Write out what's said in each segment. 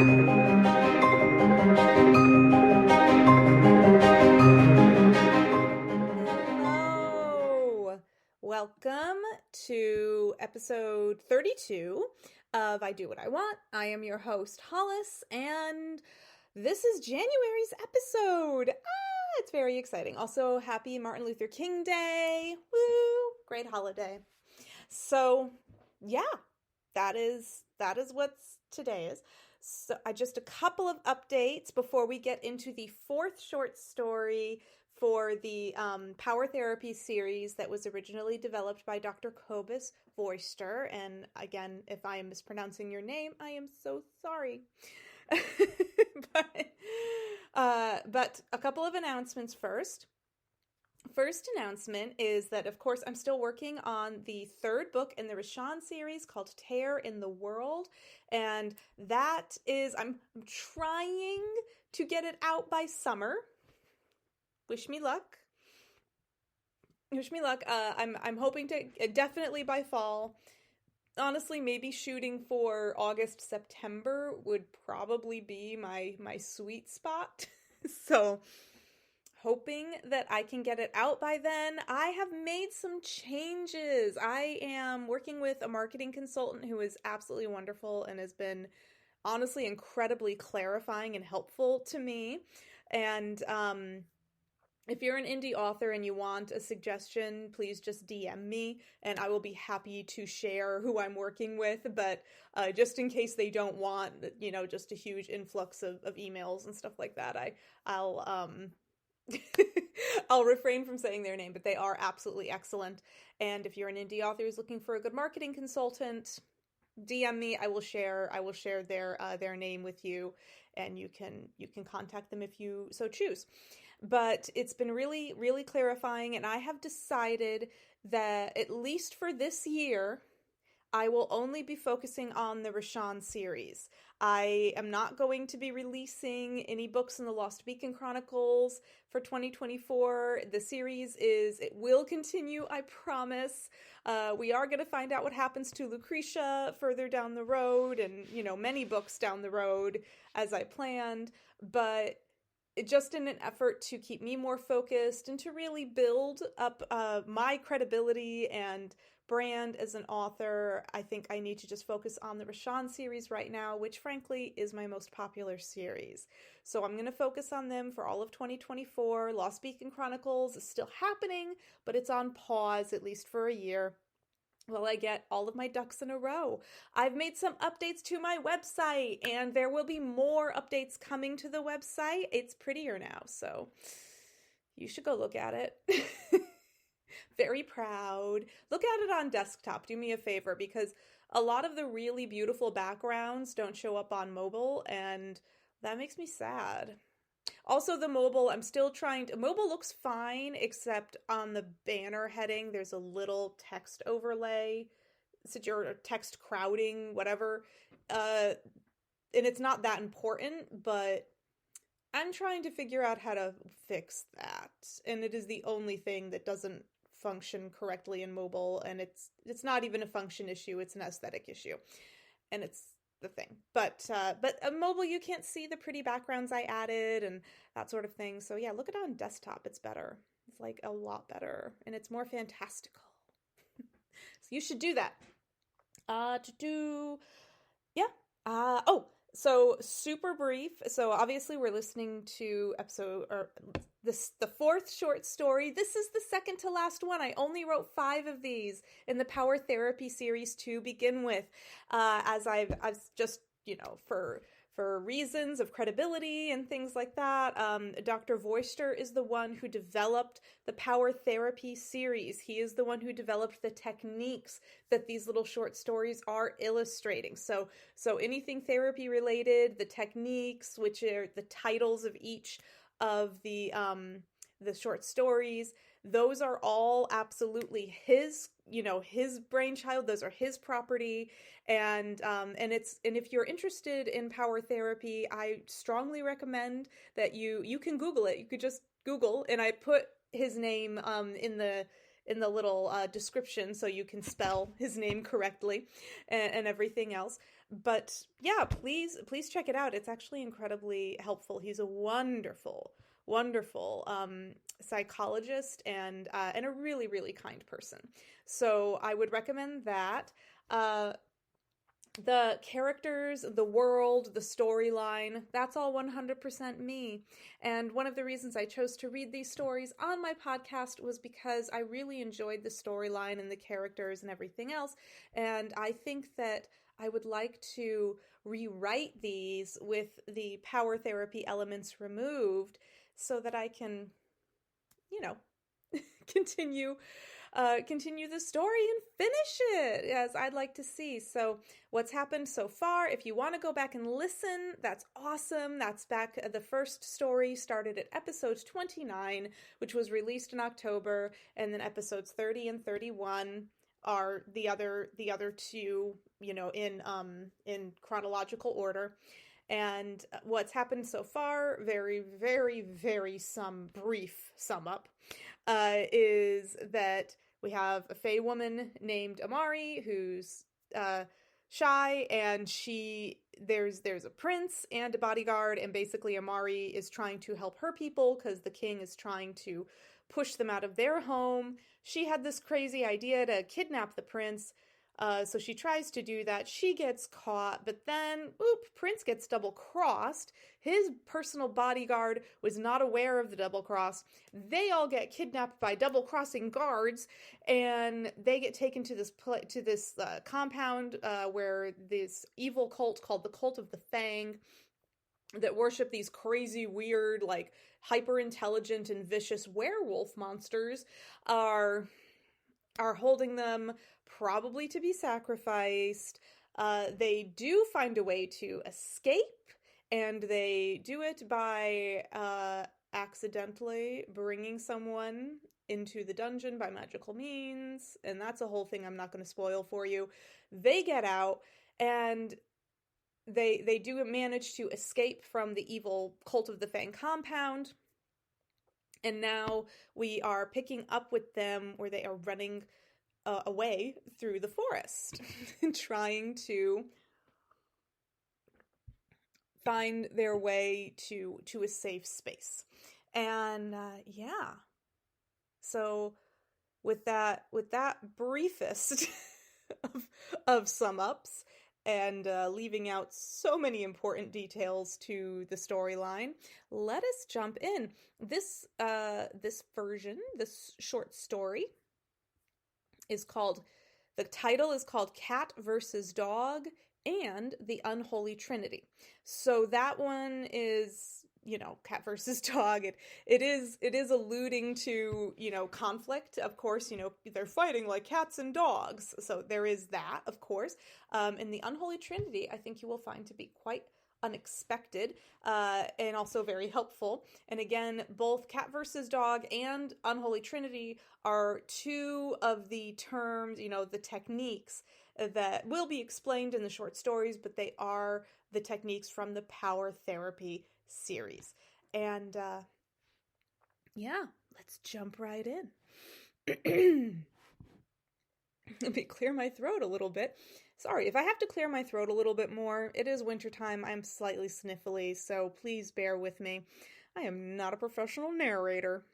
Hello! Welcome to episode 32 of I Do What I Want. I am your host, Hollis, and this is January's episode. It's very exciting. Also, happy Martin Luther King Day. Woo! Great holiday. So, yeah, that is what today is. So, just a couple of updates before we get into the fourth short story for the Power Therapy series that was originally developed by Dr. Kobus Vorster. And again, if I am mispronouncing your name, I am so sorry. But a couple of announcements first. First announcement is that, of course, I'm still working on the third book in the Rashan series called Tear in the World. And that is, I'm trying to get it out by summer. Wish me luck. I'm hoping to, definitely by fall. Honestly, maybe shooting for August, September would probably be my sweet spot. So, hoping that I can get it out by then. I have made some changes. I am working with a marketing consultant who is absolutely wonderful and has been honestly incredibly clarifying and helpful to me. And if you're an indie author and you want a suggestion, please just DM me and I will be happy to share who I'm working with. But just in case they don't want, just a huge influx of emails and stuff like that, I'll I'll refrain from saying their name, but they are absolutely excellent. And if you're an indie author who's looking for a good marketing consultant, DM me. I will share their name with you, and you can contact them if you so choose. But it's been really, really clarifying, and I have decided that at least for this year, I will only be focusing on the Rashan series. I am not going to be releasing any books in the Lost Beacon Chronicles for 2024. The series it will continue, I promise. We are going to find out what happens to Lucretia further down the road and, many books down the road as I planned. But just in an effort to keep me more focused and to really build up my credibility and brand as an author, I think I need to just focus on the Rashan series right now, which frankly is my most popular series. So I'm going to focus on them for all of 2024. Lost Beacon Chronicles is still happening, but it's on pause at least for a year while I get all of my ducks in a row. I've made some updates to my website, and there will be more updates coming to the website. It's prettier now, so you should go look at it. Very proud. Look at it on desktop. Do me a favor, because a lot of the really beautiful backgrounds don't show up on mobile, and that makes me sad. Also, the mobile, I'm still trying to... Mobile looks fine, except on the banner heading, there's a little text overlay, or text crowding, whatever. And it's not that important, but I'm trying to figure out how to fix that. And it is the only thing that doesn't function correctly in mobile, and it's not even a function issue, it's an aesthetic issue. And it's the thing. But mobile, you can't see the pretty backgrounds I added and that sort of thing. So yeah, look at it on desktop. It's better. It's like a lot better, and it's more fantastical. So you should do that. So super brief. So obviously we're listening to the fourth short story. This is the second to last one. I only wrote 5 of these in the Power Therapy series to begin with, as I've just, for reasons of credibility and things like that. Dr. Vorster is the one who developed the Power Therapy series. He is the one who developed the techniques that these little short stories are illustrating. So anything therapy related, the techniques, which are the titles of each of the short stories, those are all absolutely his brainchild. Those are his property. And if you're interested in power therapy, I strongly recommend that you can Google it. You could just Google, and I put his name in little description so you can spell his name correctly and everything else. But yeah, please check it out. It's actually incredibly helpful. He's a wonderful psychologist and a really, really kind person. So I would recommend that. The characters, the world, the storyline, that's all 100% me. And one of the reasons I chose to read these stories on my podcast was because I really enjoyed the storyline and the characters and everything else. And I think that I would like to rewrite these with the power therapy elements removed so that I can, continue the story and finish it as I'd like to see. So what's happened so far, if you want to go back and listen, that's awesome. That's back. The first story started at episode 29, which was released in October, and then episodes 30 and 31 are the other two, in chronological order. And what's happened so far, very, very, very brief sum up, is that we have a Fae woman named Amari who's shy, and there's a prince and a bodyguard, and basically Amari is trying to help her people because the king is trying to push them out of their home. She had this crazy idea to kidnap the prince. So she tries to do that. She gets caught, but then, Prince gets double-crossed. His personal bodyguard was not aware of the double-cross. They all get kidnapped by double-crossing guards, and they get taken to this compound where this evil cult called the Cult of the Fang that worship these crazy, weird, hyper-intelligent and vicious werewolf monsters are holding them probably to be sacrificed. They do find a way to escape, and they do it by accidentally bringing someone into the dungeon by magical means, and that's a whole thing I'm not going to spoil for you. They get out, and they do manage to escape from the evil Cult of the Fang compound, and now we are picking up with them where they are running away through the forest and trying to find their way to a safe space. And so with that briefest of sum ups and leaving out so many important details to the storyline, let us jump in. This short story the title is called Cat versus Dog and the Unholy Trinity. So that one is, cat versus dog. It is alluding to, conflict. Of course, they're fighting like cats and dogs. So there is that, of course. And the Unholy Trinity, I think you will find to be quite unexpected and also very helpful. And again, both cat versus dog and Unholy Trinity are two of the terms, the techniques that will be explained in the short stories, but they are the techniques from the Power Therapy series. And let's jump right in. Let me clear my throat a little bit. Sorry, if I have to clear my throat a little bit more, it is wintertime. I'm slightly sniffly, so please bear with me. I am not a professional narrator.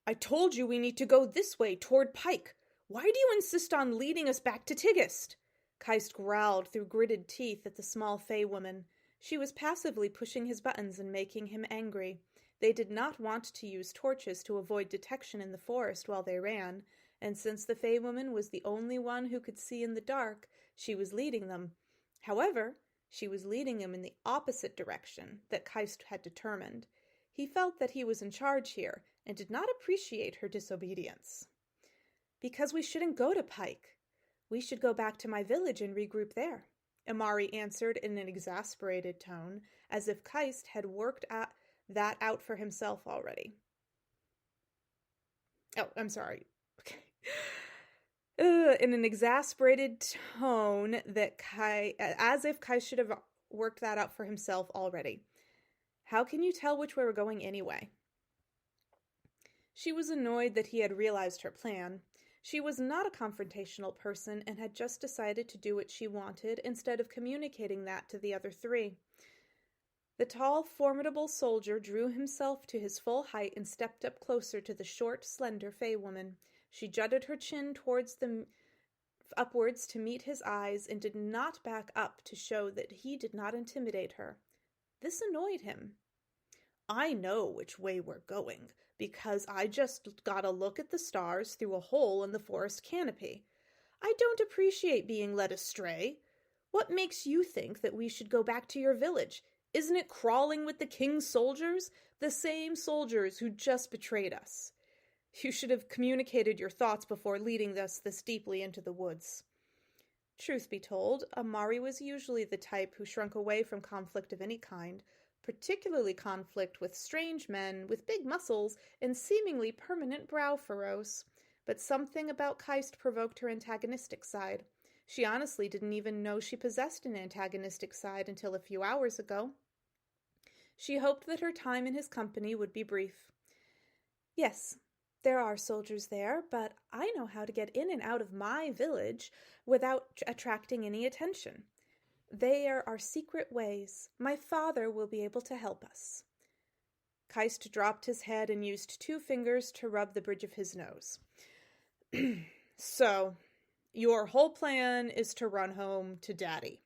I told you we need to go this way, toward Pike. Why do you insist on leading us back to Tigist? Keist growled through gritted teeth at the small Fey woman. She was passively pushing his buttons and making him angry. They did not want to use torches to avoid detection in the forest while they ran, and since the Fey woman was the only one who could see in the dark, she was leading them. However, she was leading them in the opposite direction that Keist had determined. He felt that he was in charge here, and did not appreciate her disobedience. Because we shouldn't go to Pike. We should go back to my village and regroup there, Amari answered in an exasperated tone, as if Keist had worked that out for himself already. Oh, I'm sorry. In an exasperated tone as if Keist should have worked that out for himself already. How can you tell which way we're going anyway? She was annoyed that he had realized her plan. She was not a confrontational person and had just decided to do what she wanted instead of communicating that to the other three. The tall, formidable soldier drew himself to his full height and stepped up closer to the short, slender Fey woman. She jutted her chin upwards to meet his eyes and did not back up to show that he did not intimidate her. This annoyed him. "I know which way we're going, because I just got a look at the stars through a hole in the forest canopy. I don't appreciate being led astray. What makes you think that we should go back to your village? Isn't it crawling with the king's soldiers? The same soldiers who just betrayed us. You should have communicated your thoughts before leading us this deeply into the woods." Truth be told, Amari was usually the type who shrunk away from conflict of any kind, particularly conflict with strange men with big muscles and seemingly permanent brow furrows. But something about Keist provoked her antagonistic side. She honestly didn't even know she possessed an antagonistic side until a few hours ago. She hoped that her time in his company would be brief. "Yes, there are soldiers there, but I know how to get in and out of my village without attracting any attention. They are our secret ways. My father will be able to help us." Keist dropped his head and used 2 fingers to rub the bridge of his nose. "So, your whole plan is to run home to Daddy."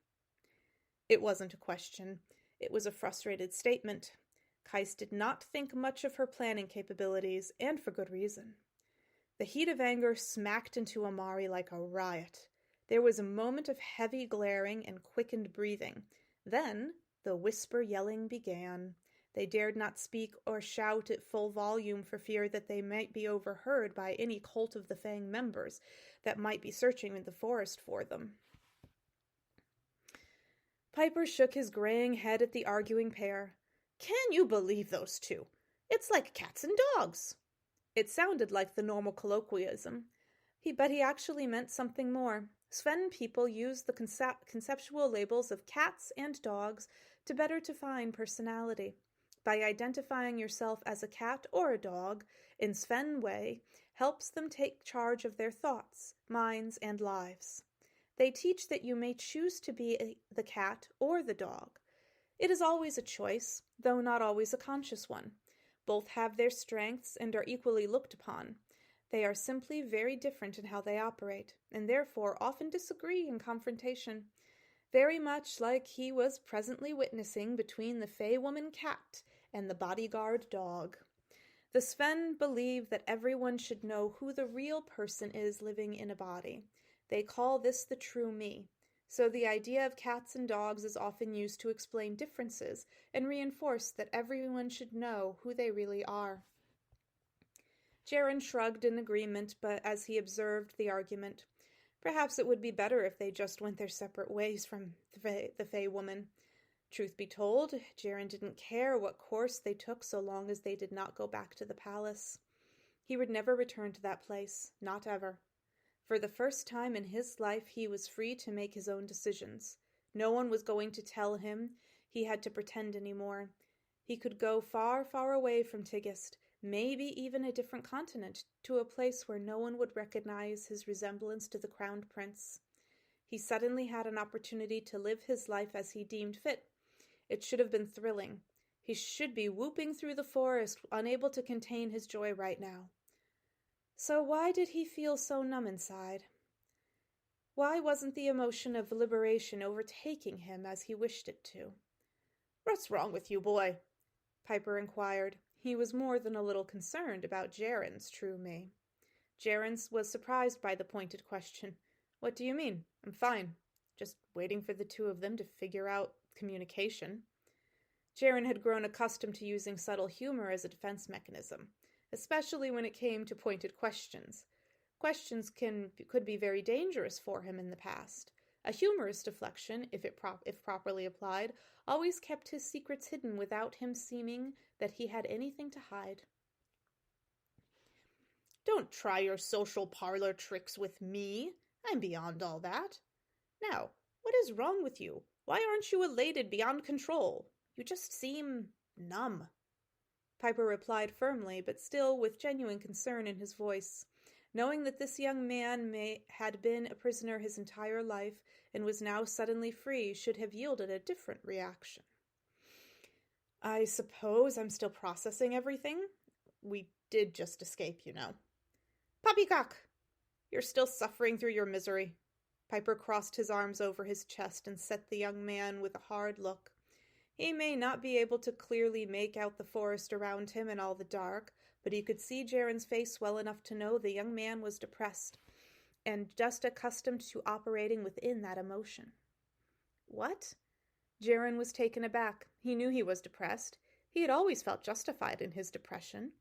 It wasn't a question. It was a frustrated statement. Keist did not think much of her planning capabilities, and for good reason. The heat of anger smacked into Amari like a riot. There was a moment of heavy glaring and quickened breathing. Then the whisper yelling began. They dared not speak or shout at full volume for fear that they might be overheard by any cult of the Fang members that might be searching in the forest for them. Piper shook his graying head at the arguing pair. "Can you believe those two? It's like cats and dogs." It sounded like the normal colloquialism, but he actually meant something more. Sven people use the conceptual labels of cats and dogs to better define personality. By identifying yourself as a cat or a dog, in Sven way, helps them take charge of their thoughts, minds, and lives. They teach that you may choose to be the cat or the dog. It is always a choice, though not always a conscious one. Both have their strengths and are equally looked upon. They are simply very different in how they operate, and therefore often disagree in confrontation, very much like he was presently witnessing between the Fey woman cat and the bodyguard dog. The Sven believe that everyone should know who the real person is living in a body. They call this the true me. So the idea of cats and dogs is often used to explain differences and reinforce that everyone should know who they really are. Jaren shrugged in agreement, but as he observed the argument, perhaps it would be better if they just went their separate ways from the Fey woman. Truth be told, Jaren didn't care what course they took so long as they did not go back to the palace. He would never return to that place, not ever. For the first time in his life, he was free to make his own decisions. No one was going to tell him he had to pretend anymore. He could go far, far away from Tigist, maybe even a different continent, to a place where no one would recognize his resemblance to the crowned prince. He suddenly had an opportunity to live his life as he deemed fit. It should have been thrilling. He should be whooping through the forest, unable to contain his joy right now. So why did he feel so numb inside? Why wasn't the emotion of liberation overtaking him as he wished it to? "What's wrong with you, boy?" Piper inquired. He was more than a little concerned about Jaren's true me. Jaren was surprised by the pointed question. "What do you mean? I'm fine. Just waiting for the 2 of them to figure out communication." Jaren had grown accustomed to using subtle humor as a defense mechanism, especially when it came to pointed questions. Questions could be very dangerous for him in the past. A humorous deflection, if properly applied, always kept his secrets hidden without him seeming that he had anything to hide. "Don't try your social parlor tricks with me. I'm beyond all that. Now, what is wrong with you? Why aren't you elated beyond control? You just seem numb." Piper replied firmly, but still with genuine concern in his voice, knowing that this young man had been a prisoner his entire life and was now suddenly free should have yielded a different reaction. I suppose I'm still processing everything. We did just escape, you know. Poppycock! You're still suffering through your misery. Piper crossed his arms over his chest and set the young man with a hard look. He may not be able to clearly make out the forest around him in all the dark, but he could see Jaren's face well enough to know the young man was depressed, and just accustomed to operating within that emotion. What? Jaren was taken aback. He knew he was depressed. He had always felt justified in his depression.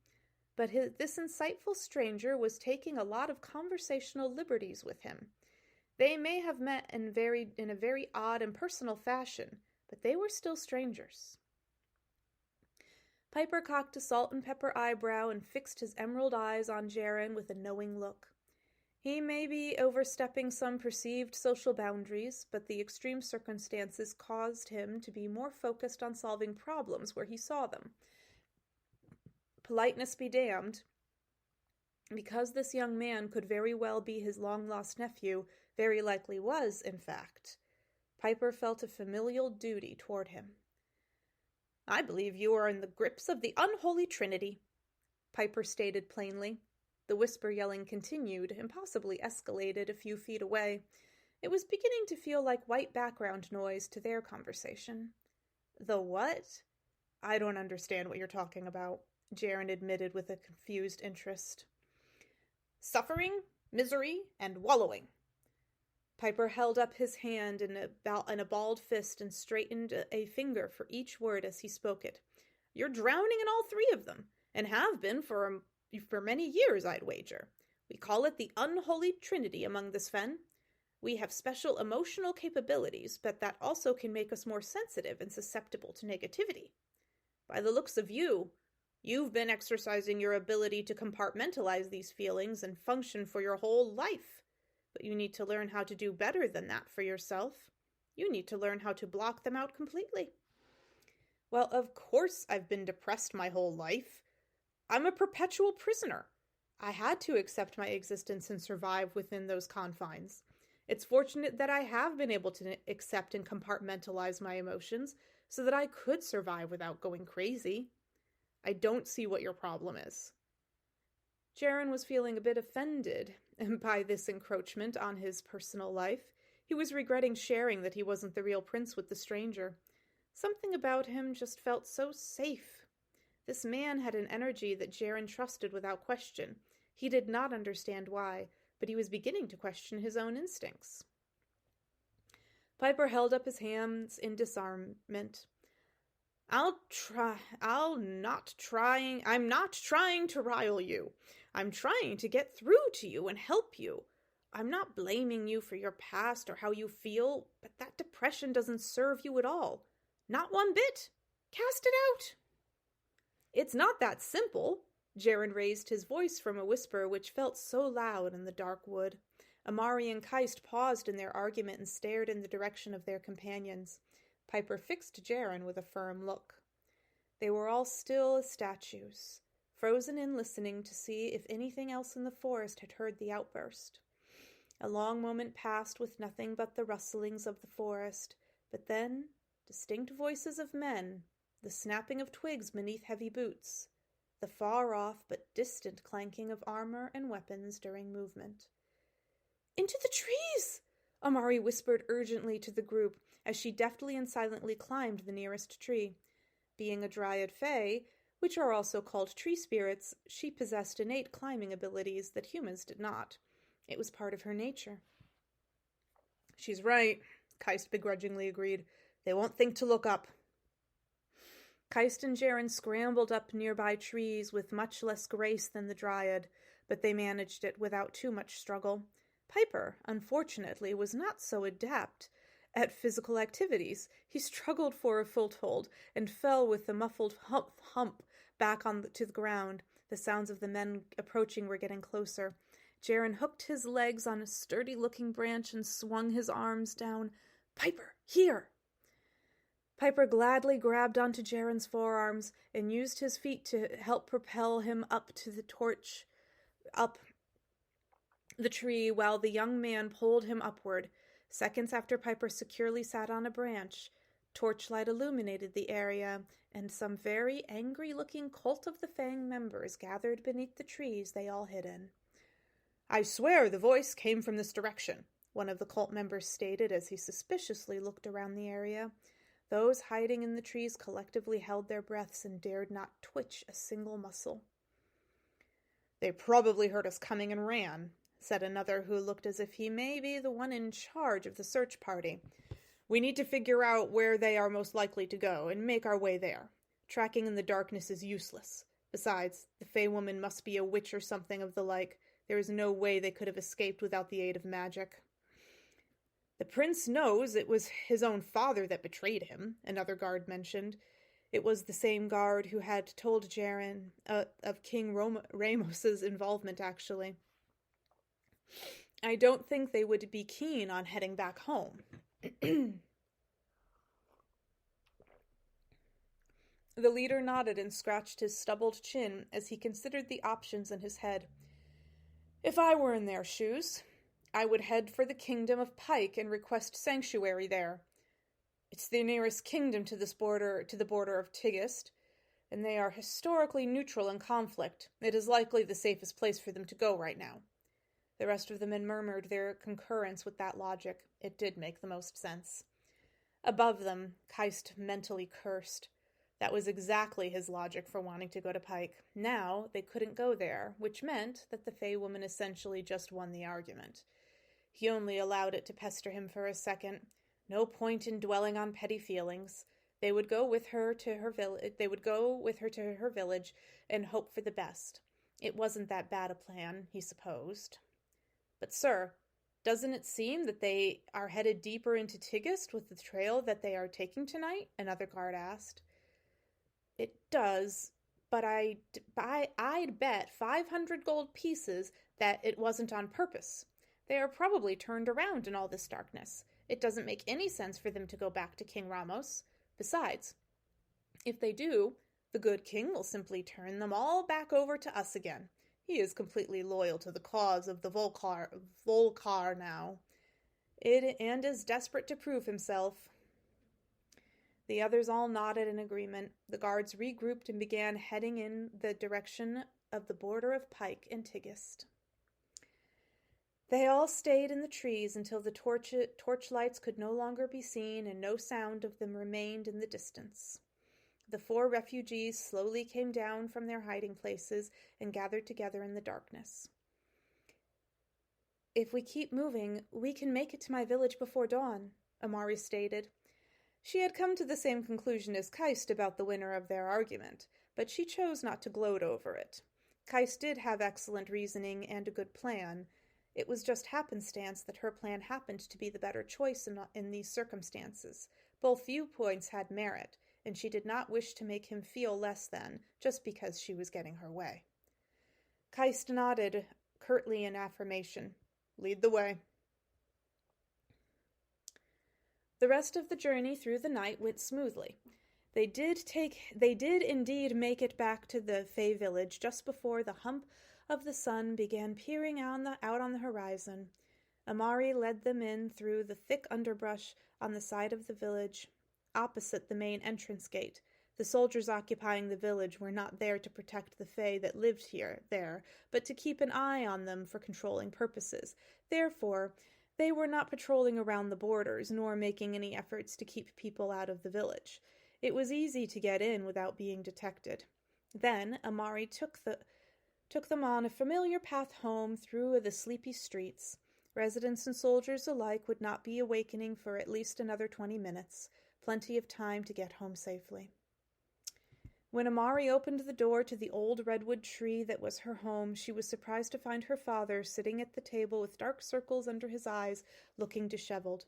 But this insightful stranger was taking a lot of conversational liberties with him. They may have met in a very odd and personal fashion, but they were still strangers. Piper cocked a salt-and-pepper eyebrow and fixed his emerald eyes on Jaren with a knowing look. He may be overstepping some perceived social boundaries, but the extreme circumstances caused him to be more focused on solving problems where he saw them. Politeness be damned. Because this young man could very well be his long-lost nephew, very likely was, in fact, Piper felt a familial duty toward him. I believe you are in the grips of the unholy Trinity, Piper stated plainly. The whisper-yelling continued and possibly escalated a few feet away. It was beginning to feel like white background noise to their conversation. The what? I don't understand what you're talking about, Jaren admitted with a confused interest. Suffering, misery, and wallowing. Piper held up his hand in a balled fist and straightened a finger for each word as he spoke it. You're drowning in all three of them, and have been for many years, I'd wager. We call it the unholy Trinity among the Sven. We have special emotional capabilities, but that also can make us more sensitive and susceptible to negativity. By the looks of you, you've been exercising your ability to compartmentalize these feelings and function for your whole life. But you need to learn how to do better than that for yourself. You need to learn how to block them out completely. Well, of course I've been depressed my whole life. I'm a perpetual prisoner. I had to accept my existence and survive within those confines. It's fortunate that I have been able to accept and compartmentalize my emotions so that I could survive without going crazy. I don't see what your problem is. Jaren was feeling a bit offended by this encroachment on his personal life. He was regretting sharing that he wasn't the real prince with the stranger. Something about him just felt so safe. This man had an energy that Jaren trusted without question. He did not understand why, but he was beginning to question his own instincts. Piper held up his hands in disarmament. I'm not trying to rile you. I'm trying to get through to you and help you. I'm not blaming you for your past or how you feel, but that depression doesn't serve you at all. Not one bit. Cast it out. It's not that simple. Jaren raised his voice from a whisper which felt so loud in the dark wood. Amari and Keist paused in their argument and stared in the direction of their companions. Piper fixed Jaren with a firm look. They were all still as statues, frozen in listening to see if anything else in the forest had heard the outburst. A long moment passed with nothing but the rustlings of the forest, but then distinct voices of men, the snapping of twigs beneath heavy boots, the far-off but distant clanking of armor and weapons during movement. "Into the trees!" Amari whispered urgently to the group as she deftly and silently climbed the nearest tree. Being a dryad fae, which are also called tree spirits, she possessed innate climbing abilities that humans did not. It was part of her nature. "She's right," Keist begrudgingly agreed. "They won't think to look up." Keist and Jaren scrambled up nearby trees with much less grace than the dryad, but they managed it without too much struggle. Piper, unfortunately, was not so adept at physical activities. He struggled for a foothold and fell with a muffled hump back to the ground. The sounds of the men approaching were getting closer. Jaren hooked his legs on a sturdy-looking branch and swung his arms down. "Piper, here!" Piper gladly grabbed onto Jaren's forearms and used his feet to help propel him up the tree while the young man pulled him upward. Seconds after Piper securely sat on a branch, torchlight illuminated the area, and some very angry-looking Cult of the Fang members gathered beneath the trees they all hid in. "I swear the voice came from this direction," one of the cult members stated as he suspiciously looked around the area. Those hiding in the trees collectively held their breaths and dared not twitch a single muscle. "They probably heard us coming and ran," said another who looked as if he may be the one in charge of the search party. "We need to figure out where they are most likely to go and make our way there. Tracking in the darkness is useless. Besides, the Fey woman must be a witch or something of the like. There is no way they could have escaped without the aid of magic." "The prince knows it was his own father that betrayed him," another guard mentioned. It was the same guard who had told Jaren of King Ramos's involvement, actually. "I don't think they would be keen on heading back home." The leader nodded and scratched his stubbled chin as he considered the options in his head. "If I were in their shoes, I would head for the kingdom of Pike and request sanctuary there. It's the nearest kingdom to the border of Tigist, and they are historically neutral in conflict. It is likely the safest place for them to go right now." The rest of the men murmured their concurrence with that logic. It did make the most sense. Above them, Keist mentally cursed. That was exactly his logic for wanting to go to Pike. Now, they couldn't go there, which meant that the Fey woman essentially just won the argument. He only allowed it to pester him for a second. No point in dwelling on petty feelings. They would go with her to her village and hope for the best. It wasn't that bad a plan, he supposed. "But, sir, doesn't it seem that they are headed deeper into Tigist with the trail that they are taking tonight?" another guard asked. "It does, but I'd bet 500 gold pieces that it wasn't on purpose. They are probably turned around in all this darkness. It doesn't make any sense for them to go back to King Ramos. Besides, if they do, the good king will simply turn them all back over to us again. He is completely loyal to the cause of the Volcar now, and is desperate to prove himself." The others all nodded in agreement. The guards regrouped and began heading in the direction of the border of Pike and Tigist. They all stayed in the trees until the torchlights could no longer be seen and no sound of them remained in the distance. The 4 refugees slowly came down from their hiding places and gathered together in the darkness. "If we keep moving, we can make it to my village before dawn," Amari stated. She had come to the same conclusion as Keist about the winner of their argument, but she chose not to gloat over it. Keist did have excellent reasoning and a good plan. It was just happenstance that her plan happened to be the better choice in these circumstances. Both viewpoints had merit, and she did not wish to make him feel less than, just because she was getting her way. Keist nodded curtly in affirmation. "Lead the way." The rest of the journey through the night went smoothly. They did indeed make it back to the Fey village just before the hump of the sun began peering out on the horizon. Amari led them in through the thick underbrush on the side of the village, opposite the main entrance gate. The soldiers occupying the village were not there to protect the Fey that lived there, but to keep an eye on them for controlling purposes. Therefore, they were not patrolling around the borders, nor making any efforts to keep people out of the village. It was easy to get in without being detected. Then Amari took them on a familiar path home through the sleepy streets. Residents and soldiers alike would not be awakening for at least another 20 minutes, plenty of time to get home safely. When Amari opened the door to the old redwood tree that was her home, she was surprised to find her father sitting at the table with dark circles under his eyes, looking disheveled.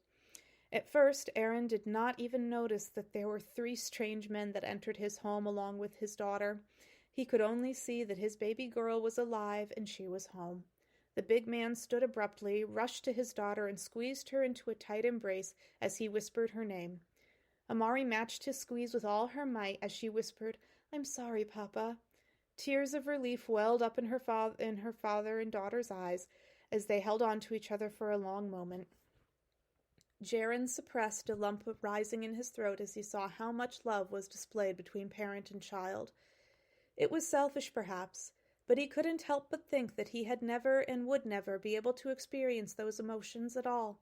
At first, Aaron did not even notice that there were 3 strange men that entered his home along with his daughter. He could only see that his baby girl was alive and she was home. The big man stood abruptly, rushed to his daughter, and squeezed her into a tight embrace as he whispered her name. Amari matched his squeeze with all her might as she whispered, "I'm sorry, Papa." Tears of relief welled up in her father and daughter's eyes as they held on to each other for a long moment. Jaren suppressed a lump rising in his throat as he saw how much love was displayed between parent and child. It was selfish, perhaps, but he couldn't help but think that he had never and would never be able to experience those emotions at all.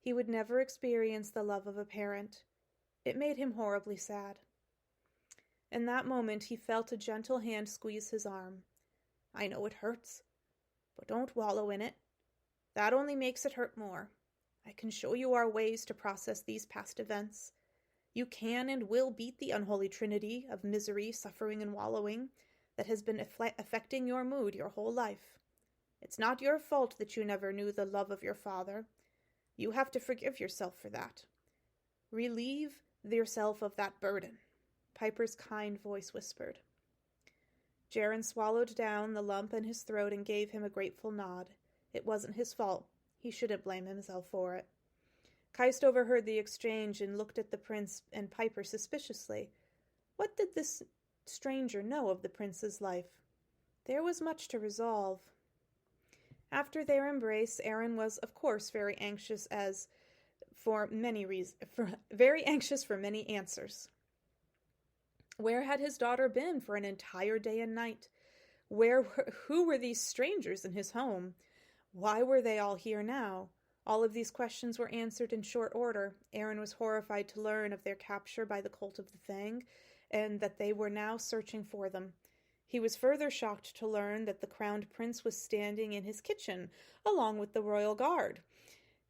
He would never experience the love of a parent. It made him horribly sad. In that moment, he felt a gentle hand squeeze his arm. "I know it hurts, but don't wallow in it. That only makes it hurt more. I can show you our ways to process these past events. You can and will beat the unholy trinity of misery, suffering, and wallowing that has been affecting your mood your whole life. It's not your fault that you never knew the love of your father. You have to forgive yourself for that. Relieve yourself of that burden," Piper's kind voice whispered. Jaren swallowed down the lump in his throat and gave him a grateful nod. It wasn't his fault. He shouldn't blame himself for it. Keist overheard the exchange and looked at the prince and Piper suspiciously. What did this stranger know of the prince's life? There was much to resolve. After their embrace, Aaron was, of course, very anxious for many answers. Where had his daughter been for an entire day and night? Who were these strangers in his home? Why were they all here now? All of these questions were answered in short order. Aaron was horrified to learn of their capture by the Cult of the Fang, and that they were now searching for them. He was further shocked to learn that the crowned prince was standing in his kitchen, along with the royal guard.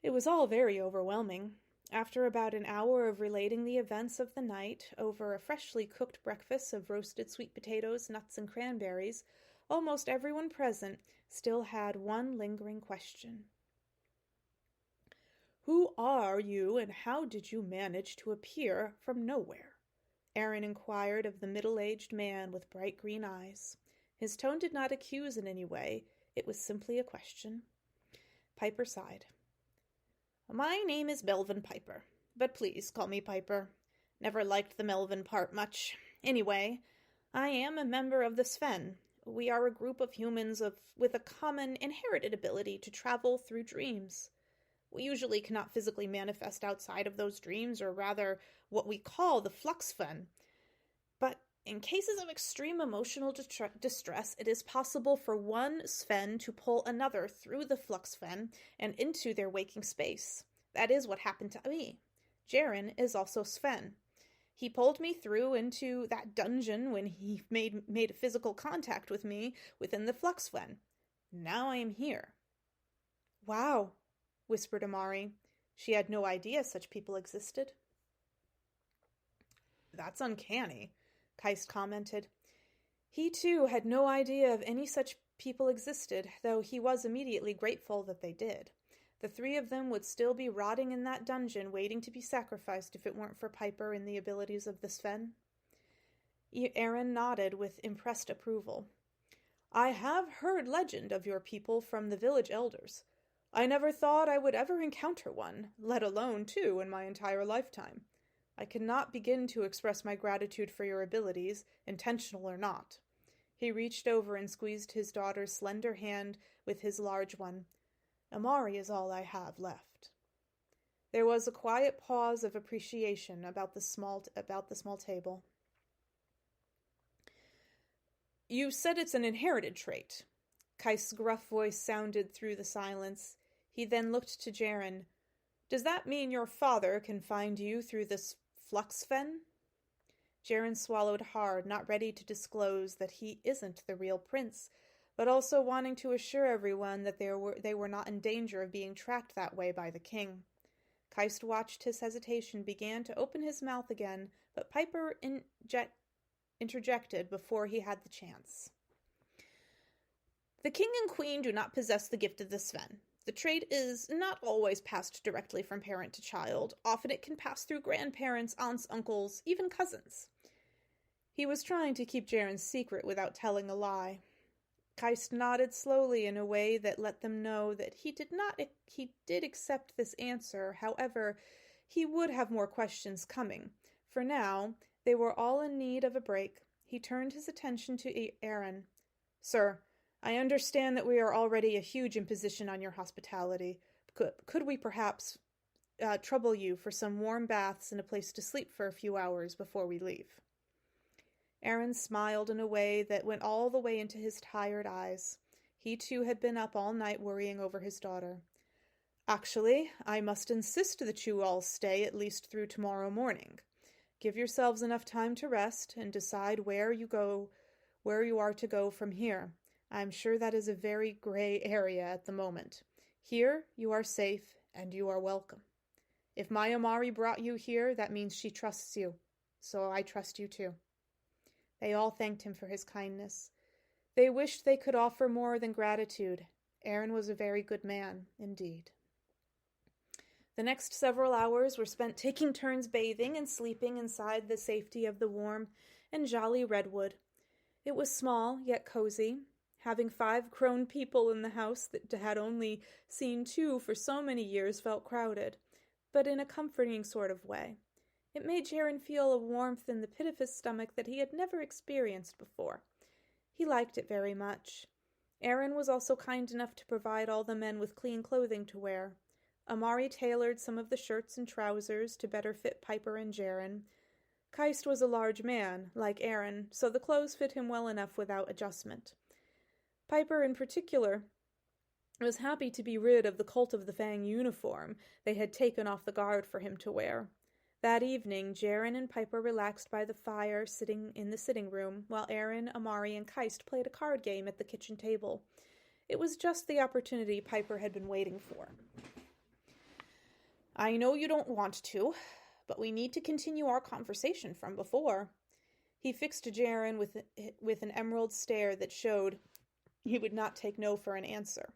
It was all very overwhelming. After about an hour of relating the events of the night, over a freshly cooked breakfast of roasted sweet potatoes, nuts, and cranberries, almost everyone present still had one lingering question. "Who are you, and how did you manage to appear from nowhere?" Aaron inquired of the middle-aged man with bright green eyes. His tone did not accuse in any way. It was simply a question. Piper sighed. "My name is Melvin Piper, but please call me Piper. Never liked the Melvin part much. Anyway, I am a member of the Sven. We are a group of humans with a common inherited ability to travel through dreams. We usually cannot physically manifest outside of those dreams, or rather, what we call the flux Sven. But in cases of extreme emotional distress, it is possible for one Sven to pull another through the flux Sven and into their waking space. That is what happened to me. Jaren is also Sven. He pulled me through into that dungeon when he made a physical contact with me within the flux Sven. Now I am here." "Wow," whispered Amari. She had no idea such people existed. "That's uncanny," Keist commented. He, too, had no idea of any such people existed, though he was immediately grateful that they did. The three of them would still be rotting in that dungeon, waiting to be sacrificed if it weren't for Piper and the abilities of the Sven. Aaron nodded with impressed approval. "I have heard legend of your people from the village elders. I never thought I would ever encounter one, let alone two, in my entire lifetime. I cannot begin to express my gratitude for your abilities, intentional or not." He reached over and squeezed his daughter's slender hand with his large one. "Amari is all I have left." There was a quiet pause of appreciation about the small table. "You said it's an inherited trait." Keist's gruff voice sounded through the silence. He then looked to Jaren. "Does that mean your father can find you through this flux Sven?" Jaren swallowed hard, not ready to disclose that he isn't the real prince, but also wanting to assure everyone that they were not in danger of being tracked that way by the king. Keist watched his hesitation began to open his mouth again, but Piper interjected before he had the chance. "The king and queen do not possess the gift of the Sven. The trait is not always passed directly from parent to child. Often it can pass through grandparents, aunts, uncles, even cousins." He was trying to keep Jaren's secret without telling a lie. Keist nodded slowly in a way that let them know that he did accept this answer. However, he would have more questions coming. For now, they were all in need of a break. He turned his attention to Aaron. "Sir, I understand that we are already a huge imposition on your hospitality. Could we perhaps trouble you for some warm baths and a place to sleep for a few hours before we leave?" Aaron smiled in a way that went all the way into his tired eyes. He too had been up all night worrying over his daughter. "Actually, I must insist that you all stay at least through tomorrow morning. Give yourselves enough time to rest and decide where you are to go from here. I'm sure that is a very gray area at the moment. Here you are safe and you are welcome. If my Amari brought you here, that means she trusts you. So I trust you too." They all thanked him for his kindness. They wished they could offer more than gratitude. Aaron was a very good man, indeed. The next several hours were spent taking turns bathing and sleeping inside the safety of the warm and jolly redwood. It was small, yet cozy. Having 5 grown people in the house that had only seen 2 for so many years felt crowded, but in a comforting sort of way. It made Jaron feel a warmth in the pit of his stomach that he had never experienced before. He liked it very much. Aaron was also kind enough to provide all the men with clean clothing to wear. Amari tailored some of the shirts and trousers to better fit Piper and Jaron. Keist was a large man, like Aaron, so the clothes fit him well enough without adjustment. Piper, in particular, was happy to be rid of the Cult of the Fang uniform they had taken off the guard for him to wear. That evening, Jaron and Piper relaxed by the fire sitting in the sitting room, while Aaron, Amari, and Keist played a card game at the kitchen table. It was just the opportunity Piper had been waiting for. "I know you don't want to, but we need to continue our conversation from before." He fixed Jaron with an emerald stare that showed he would not take no for an answer.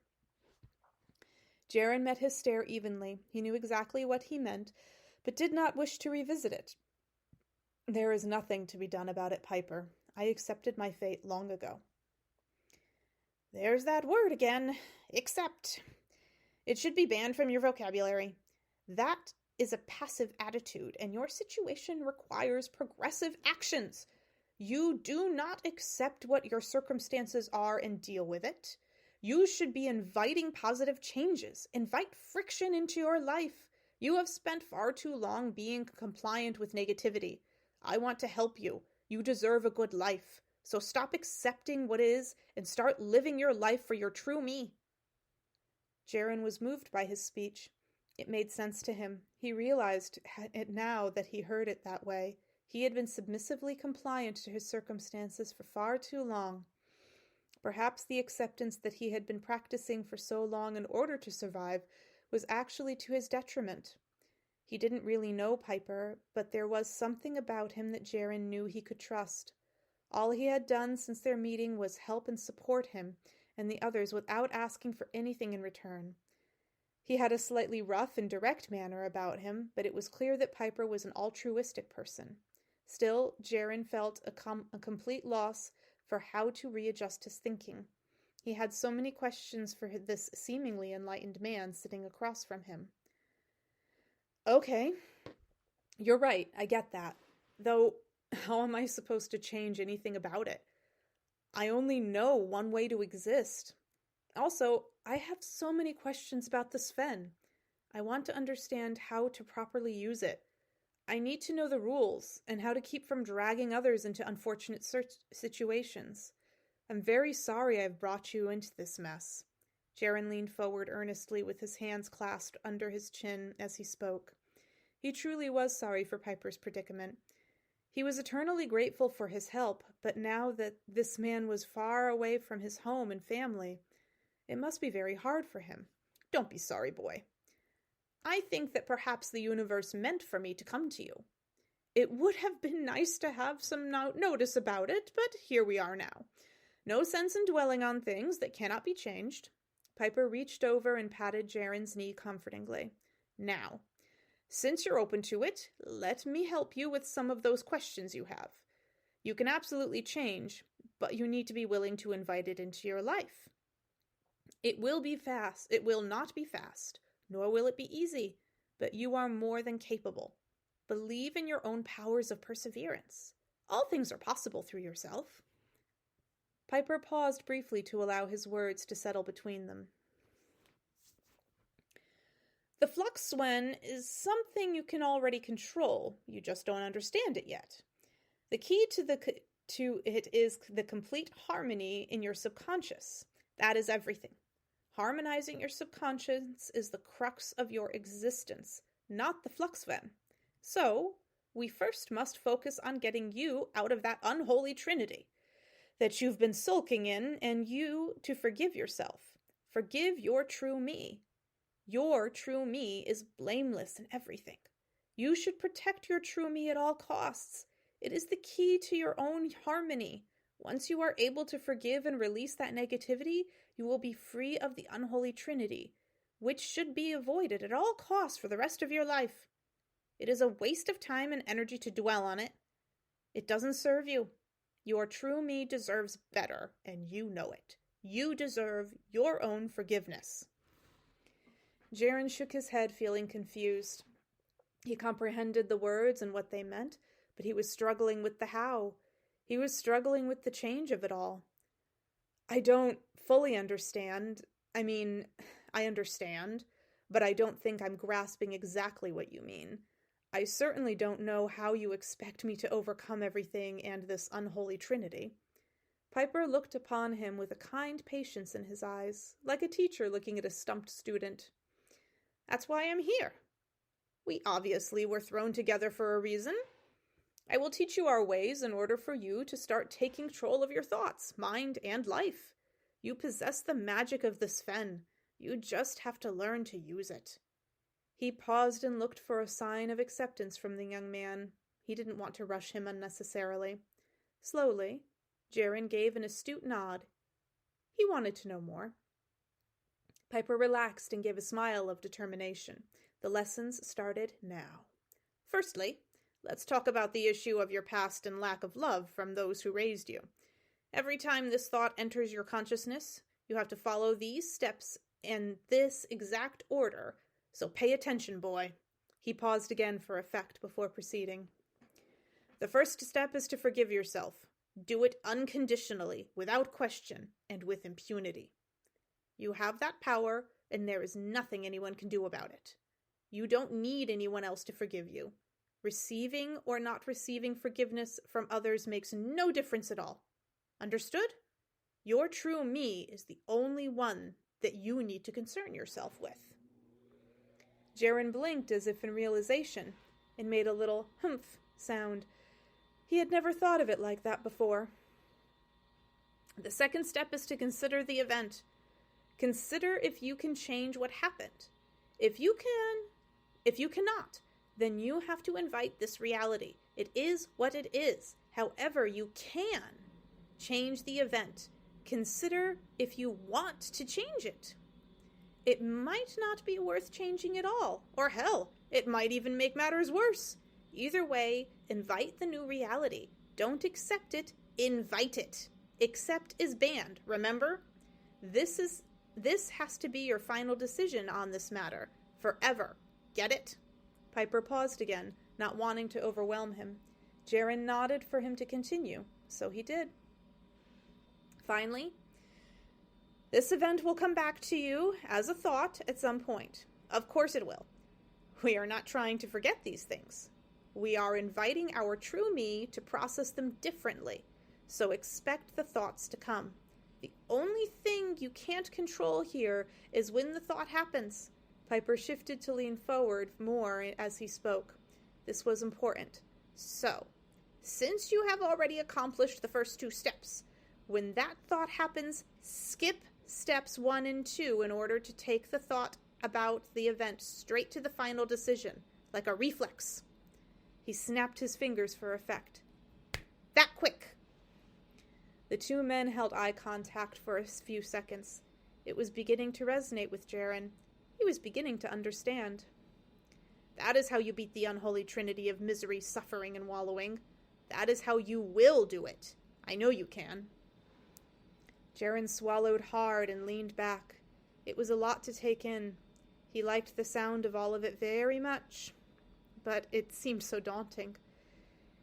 Jaron met his stare evenly. He knew exactly what he meant, but did not wish to revisit it. "There is nothing to be done about it, Piper. I accepted my fate long ago." "There's that word again. Accept. It should be banned from your vocabulary. That is a passive attitude, and your situation requires progressive actions. You do not accept what your circumstances are and deal with it. You should be inviting positive changes. Invite friction into your life. You have spent far too long being compliant with negativity. I want to help you. You deserve a good life. So stop accepting what is and start living your life for your true me." Jaron was moved by his speech. It made sense to him. He realized it now that he heard it that way. He had been submissively compliant to his circumstances for far too long. Perhaps the acceptance that he had been practicing for so long in order to survive was actually to his detriment. He didn't really know Piper, but there was something about him that Jaron knew he could trust. All he had done since their meeting was help and support him and the others without asking for anything in return. He had a slightly rough and direct manner about him, but it was clear that Piper was an altruistic person. Still, Jaron felt a complete loss for how to readjust his thinking. He had so many questions for this seemingly enlightened man sitting across from him. "Okay, you're right, I get that. Though, how am I supposed to change anything about it? I only know one way to exist. Also, I have so many questions about the Sven. I want to understand how to properly use it. I need to know the rules and how to keep from dragging others into unfortunate situations. I'm very sorry I've brought you into this mess." Jaron leaned forward earnestly with his hands clasped under his chin as he spoke. He truly was sorry for Piper's predicament. He was eternally grateful for his help, but now that this man was far away from his home and family, it must be very hard for him. "Don't be sorry, boy. I think that perhaps the universe meant for me to come to you. It would have been nice to have some notice about it, but here we are now. No sense in dwelling on things that cannot be changed." Piper reached over and patted Jaron's knee comfortingly. "Now, since you're open to it, let me help you with some of those questions you have. You can absolutely change, but you need to be willing to invite it into your life. It will not be fast, nor will it be easy, but you are more than capable. Believe in your own powers of perseverance. All things are possible through yourself." Piper paused briefly to allow his words to settle between them. "The flux, Swen, is something you can already control. You just don't understand it yet. The key to it is the complete harmony in your subconscious. That is everything. Harmonizing your subconscious is the crux of your existence, not the flux, Sven. So, we first must focus on getting you out of that unholy trinity that you've been sulking in, and you to forgive yourself. Forgive your true me. Your true me is blameless in everything. You should protect your true me at all costs. It is the key to your own harmony. Once you are able to forgive and release that negativity, you will be free of the unholy trinity, which should be avoided at all costs for the rest of your life. It is a waste of time and energy to dwell on it. It doesn't serve you. Your true me deserves better, and you know it. You deserve your own forgiveness." Jaren shook his head, feeling confused. He comprehended the words and what they meant, but he was struggling with the how. He was struggling with the change of it all. "I don't fully understand. I mean, I understand, but I don't think I'm grasping exactly what you mean. I certainly don't know how you expect me to overcome everything and this unholy trinity." Piper looked upon him with a kind patience in his eyes, like a teacher looking at a stumped student. "That's why I'm here. We obviously were thrown together for a reason. I will teach you our ways in order for you to start taking control of your thoughts, mind, and life. You possess the magic of the Sven. You just have to learn to use it." He paused and looked for a sign of acceptance from the young man. He didn't want to rush him unnecessarily. Slowly, Jaren gave an astute nod. He wanted to know more. Piper relaxed and gave a smile of determination. The lessons started now. "Firstly, let's talk about the issue of your past and lack of love from those who raised you. Every time this thought enters your consciousness, you have to follow these steps in this exact order. So pay attention, boy." He paused again for effect before proceeding. "The first step is to forgive yourself. Do it unconditionally, without question, and with impunity. You have that power, and there is nothing anyone can do about it. You don't need anyone else to forgive you. Receiving or not receiving forgiveness from others makes no difference at all. Understood? Your true me is the only one that you need to concern yourself with." Jaren blinked as if in realization, and made a little humph sound. He had never thought of it like that before. "The second step is to consider the event. Consider if you can change what happened. If you cannot, then you have to invite this reality. It is what it is. However, you can change the event. Consider if you want to change it. It might not be worth changing at all, or hell, it might even make matters worse. Either way, invite the new reality. Don't accept it, invite it. Accept is banned, remember? This has to be your final decision on this matter, forever. Get it?" Piper paused again, not wanting to overwhelm him. Jaren nodded for him to continue, so he did. "Finally, this event will come back to you as a thought at some point. Of course it will. We are not trying to forget these things. We are inviting our true me to process them differently, so expect the thoughts to come. The only thing you can't control here is when the thought happens." Piper shifted to lean forward more as he spoke. This was important. "So, since you have already accomplished the first 2 steps, when that thought happens, skip steps 1 and 2 in order to take the thought about the event straight to the final decision, like a reflex." He snapped his fingers for effect. "That quick!" The 2 men held eye contact for a few seconds. It was beginning to resonate with Jaren. He was beginning to understand. "That is how you beat the unholy trinity of misery, suffering, and wallowing. That is how you will do it. I know you can." Jaren swallowed hard and leaned back. It was a lot to take in. He liked the sound of all of it very much, but it seemed so daunting.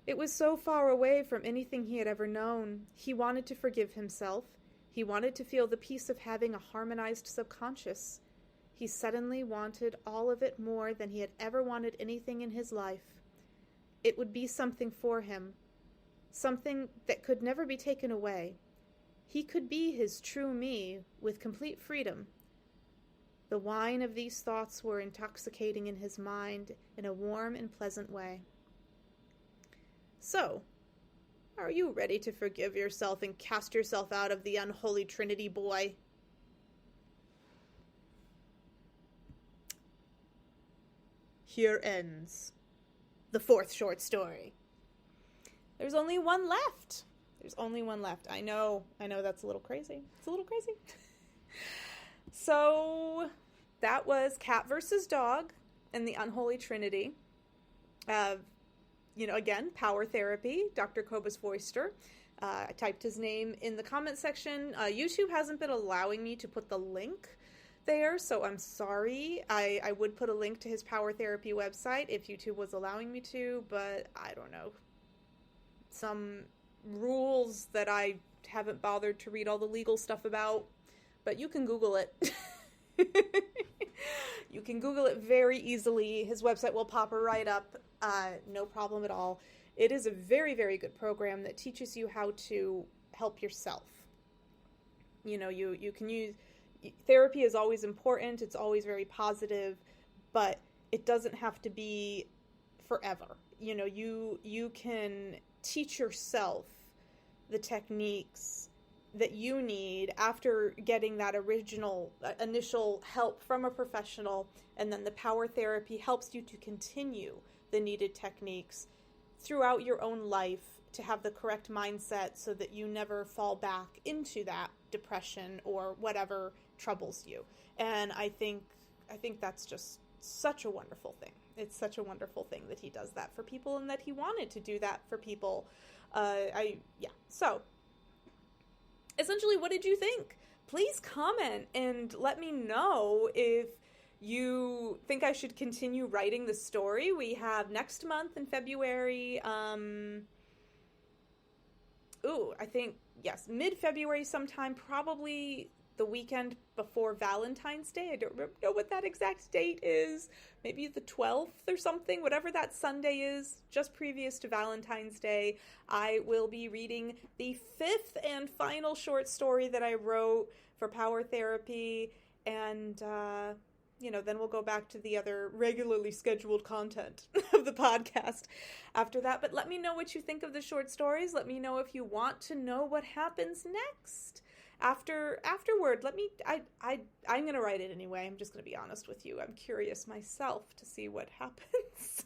It was so far away from anything he had ever known. He wanted to forgive himself. He wanted to feel the peace of having a harmonized subconscious. He suddenly wanted all of it more than he had ever wanted anything in his life. It would be something for him, something that could never be taken away. He could be his true me with complete freedom. The wine of these thoughts were intoxicating in his mind in a warm and pleasant way. So, are you ready to forgive yourself and cast yourself out of the unholy Trinity, boy? Here ends the 4th short story. There's only one left. I know that's a little crazy. It's a little crazy. So, that was Cat versus Dog and the Unholy Trinity. Again, Power Therapy, Dr. Kobus Vorster. I typed his name in the comment section. YouTube hasn't been allowing me to put the link there, so I'm sorry. I would put a link to his Power Therapy website if YouTube was allowing me to, but I don't know. Some rules that I haven't bothered to read all the legal stuff about, but you can Google it. You can Google it very easily. His website will pop right up. No problem at all. It is a very, very good program that teaches you how to help yourself. You can use... Therapy is always important. It's always very positive, but it doesn't have to be forever. You can teach yourself the techniques that you need after getting that initial help from a professional, and then the Power Therapy helps you to continue the needed techniques throughout your own life to have the correct mindset so that you never fall back into that depression or whatever troubles you. And I think that's just such a wonderful thing. It's such a wonderful thing that he does that for people and that he wanted to do that for people. So essentially, what did you think? Please comment and let me know if you think I should continue writing the story. We have next month in February, I think, yes, mid-February sometime, probably the weekend before Valentine's Day. I don't know what that exact date is. Maybe the 12th or something, whatever that Sunday is, just previous to Valentine's Day. I will be reading the 5th and final short story that I wrote for Power Therapy, and then we'll go back to the other regularly scheduled content of the podcast after that. But let me know what you think of the short stories. Let me know if you want to know what happens next. Afterward, I'm going to write it anyway. I'm just going to be honest with you. I'm curious myself to see what happens.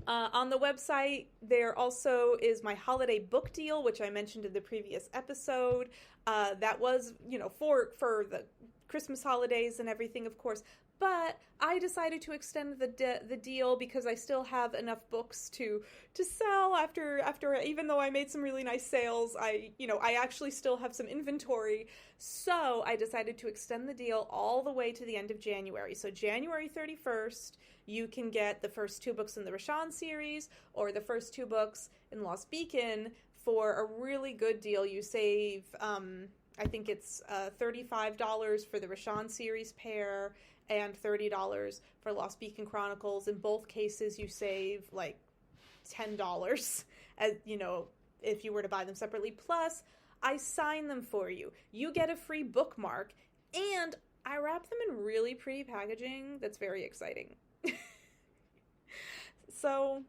On the website, there also is my holiday book deal, which I mentioned in the previous episode. That was, for the Christmas holidays and everything, of course. But I decided to extend the deal because I still have enough books to sell after even though I made some really nice sales, I actually still have some inventory. So I decided to extend the deal all the way to the end of January. So January 31st, you can get the first 2 books in the Rashawn series or the first 2 books in Lost Beacon for a really good deal. You save, I think it's $35 for the Rashawn series pair and $30 for Lost Beacon Chronicles. In both cases, you save like $10, as if you were to buy them separately. Plus, I sign them for you. You get a free bookmark, and I wrap them in really pretty packaging that's very exciting. So,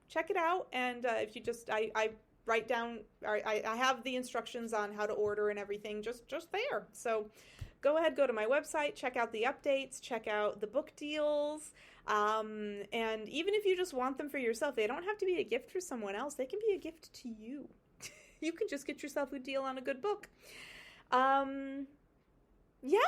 check it out. And if you just, I write down, or I have the instructions on how to order and everything just there. So go ahead, go to my website, check out the updates, check out the book deals. And even if you just want them for yourself, they don't have to be a gift for someone else. They can be a gift to you. You can just get yourself a deal on a good book. Yeah.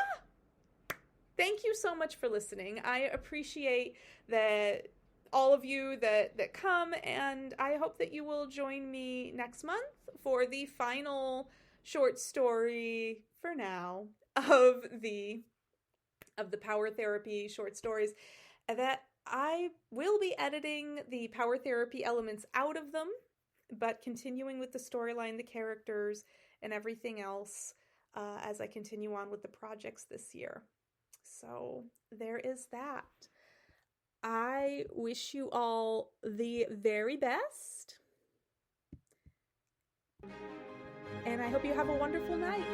Thank you so much for listening. I appreciate that all of you that come, and I hope that you will join me next month for the final short story for now of the power therapy short stories, that I will be editing the power therapy elements out of them, but continuing with the storyline, the characters, and everything else as I continue on with the projects this year. So there is that. I wish you all the very best. And I hope you have a wonderful night.